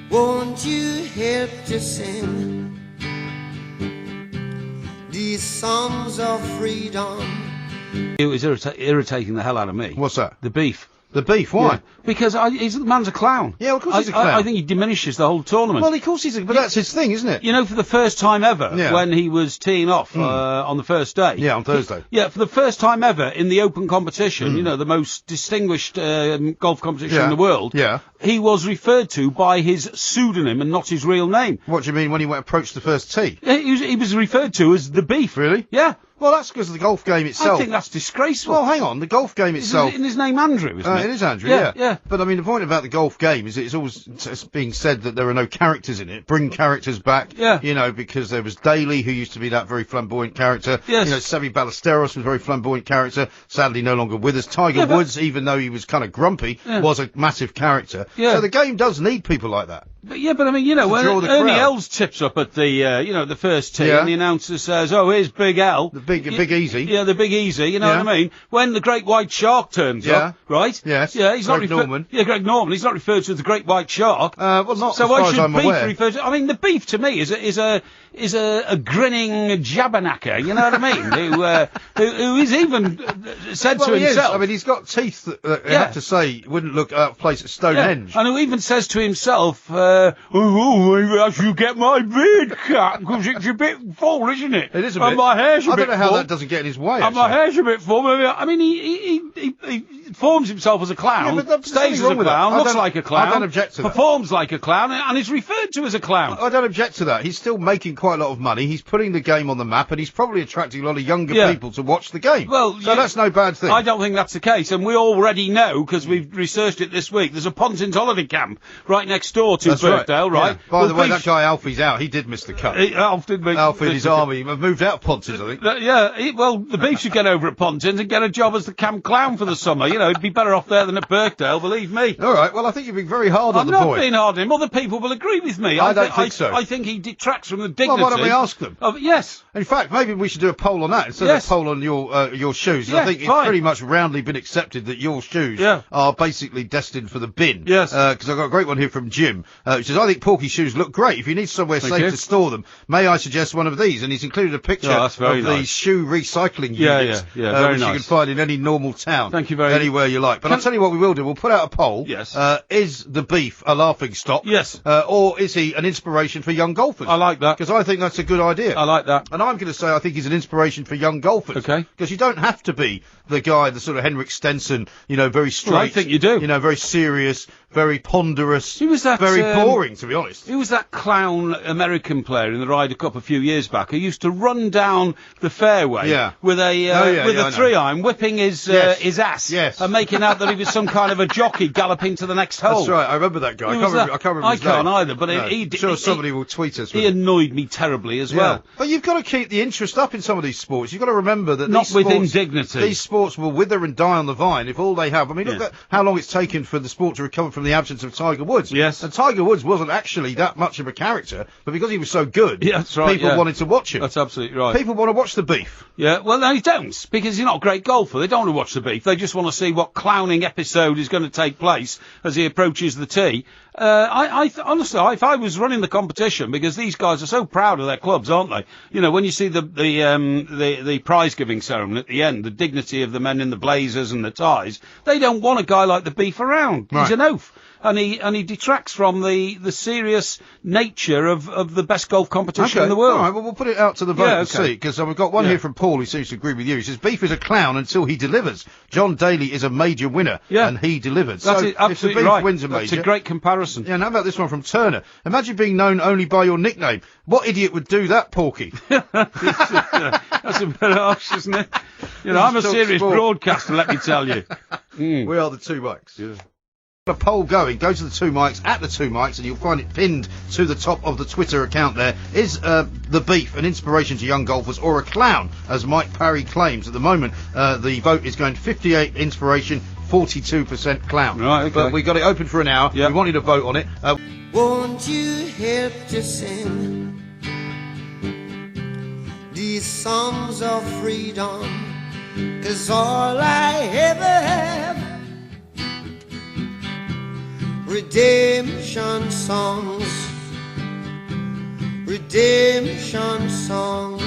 Won't you help to sing these songs of freedom? It was irritating the hell out of me. What's that? The beef. The beef, why? Yeah, because the man's a clown. Yeah, of course he's a clown. I think he diminishes the whole tournament. Well, of course but that's his thing, isn't it? You know, for the first time ever, when he was teeing off on the first day. Yeah, on Thursday. For the first time ever in the Open competition, you know, the most distinguished golf competition in the world, he was referred to by his pseudonym and not his real name. What do you mean when he went approached the first tee? He was referred to as the Beef. Really? Yeah. Well, that's because of the golf game itself. I think that's disgraceful. Well, hang on. The golf game itself... Isn't his name Andrew, isn't it? It is Andrew, yeah. But, I mean, the point about the golf game is it's always being said that there are no characters in it. Bring characters back, you know, because there was Daly, who used to be that very flamboyant character. Yes. You know, Seve Ballesteros was a very flamboyant character, sadly no longer with us. Tiger Woods, even though he was kind of grumpy, was a massive character. Yeah. So the game does need people like that. But I mean, you know, when Ernie Els tips up at the, you know, the first tee, and the announcer says, "Oh, here's Big L." The Big Easy. Yeah, the Big Easy, you know what I mean? When the Great White Shark turns up, right? Yes. Yeah, he's Greg Norman. Yeah, Greg Norman. He's not referred to as the Great White Shark. Well, not so as why far as should I'm Beef aware. refer to? I mean, the Beef to me is a grinning jabberknacker. You know what I mean? who is even said to He himself. is. I mean, he's got teeth that I have to say wouldn't look out of place at Stonehenge. And who even says to himself, maybe I should get my beard cut, because it's a bit full, isn't it? It is a bit. And my hair's a bit full. I don't know how that doesn't get in his way, And my hair's a bit full. I mean, he forms himself as a clown, stays as a clown, looks like a clown, I don't object to that. Performs like a clown, and is referred to as a clown. I don't object to that. He's still making quite a lot of money. He's putting the game on the map, and he's probably attracting a lot of younger people to watch the game. Well, so that's no bad thing. I don't think that's the case, and we already know, because we've researched it this week, there's a Pontins holiday camp right next door to Birkdale, right? Yeah. By the way, that guy Alfie's out. He did miss the cut. Alfie and his army have moved out of Pontins, I think. Well, the Beef should get over at Pontins and get a job as the camp clown for the summer. You know, he'd be better off there than at Birkdale, believe me. All right, well, I think you're being very hard on the boy. I'm not being hard on him. Other people will agree with me. I don't think so. I think he detracts from the dignity. Well, why don't we ask them? Yes. In fact, maybe we should do a poll on that instead of a poll on your shoes. I think it's pretty much roundly been accepted that your shoes are basically destined for the bin. Yes. Because I've got a great one here from Jim, which says, I think Porky's shoes look great. If you need somewhere safe to store them, may I suggest one of these? And he's included a picture of the shoe recycling units, very which nice. you can find in any normal town. Thank you very much. Anywhere you like. But I'll tell you what we will do. We'll put out a poll. Yes. Is the Beef a laughing stock? Yes. Or is he an inspiration for young golfers? I like that. Because I think that's a good idea. I like that. And I'm going to say I think he's an inspiration for young golfers. Okay. Because you don't have to be the guy, the sort of Henrik Stenson, you know, very straight. Well, I think you do. You know, very serious, very ponderous. Who was that? Very boring, to be honest. Who was that clown American player in the Ryder Cup a few years back who used to run down the fairway with a 3-iron, whipping his ass and making out that he was some kind of a jockey galloping to the next hole. That's right. I remember that guy. I can't remember his name. I can't either, but I'm sure somebody will tweet us. He annoyed me terribly as well. But you've got to keep the interest up in some of these sports. You've got to remember that not with indignity. These sports will wither and die on the vine if all they have. I mean, look at how long it's taken for the sport to recover from the absence of Tiger Woods. Yes. And Tiger Woods wasn't actually that much of a character, but because he was so good, that's right, people wanted to watch him. That's absolutely right. People want to watch the Beef. Yeah, well, they don't, because he's not a great golfer. They don't want to watch the Beef. They just want to see what clowning episode is going to take place as he approaches the tee. Honestly, if I was running the competition, because these guys are so proud of their clubs, aren't they? You know, when you see the prize giving ceremony at the end, the dignity of the men in the blazers and the ties, they don't want a guy like the Beef around. Right. He's an oaf. And he detracts from the serious nature of the best golf competition in the world. All right, well, we'll put it out to the vote and see, because we've got one here from Paul who seems to agree with you. He says, Beef is a clown until he delivers. John Daly is a major winner, and he delivers. That's so absolutely if the Beef right. wins a major... That's a great comparison. Yeah, and how about this one from Turner? Imagine being known only by your nickname. What idiot would do that, Porky? That's a bit harsh, isn't it? You know, I'm a serious broadcaster, let me tell you. We are the two mics. Yeah. A poll going. Go to the two mics, at the two mics, and you'll find it pinned to the top of the Twitter account there. Is the Beef an inspiration to young golfers or a clown, as Mike Parry claims? At the moment, the vote is going 58 inspiration, 42% clown. Right, okay. But we got it open for an hour. Yep. We wanted to vote on it. Won't you help to sing these songs of freedom? 'Cause all I ever have redemption songs, redemption songs.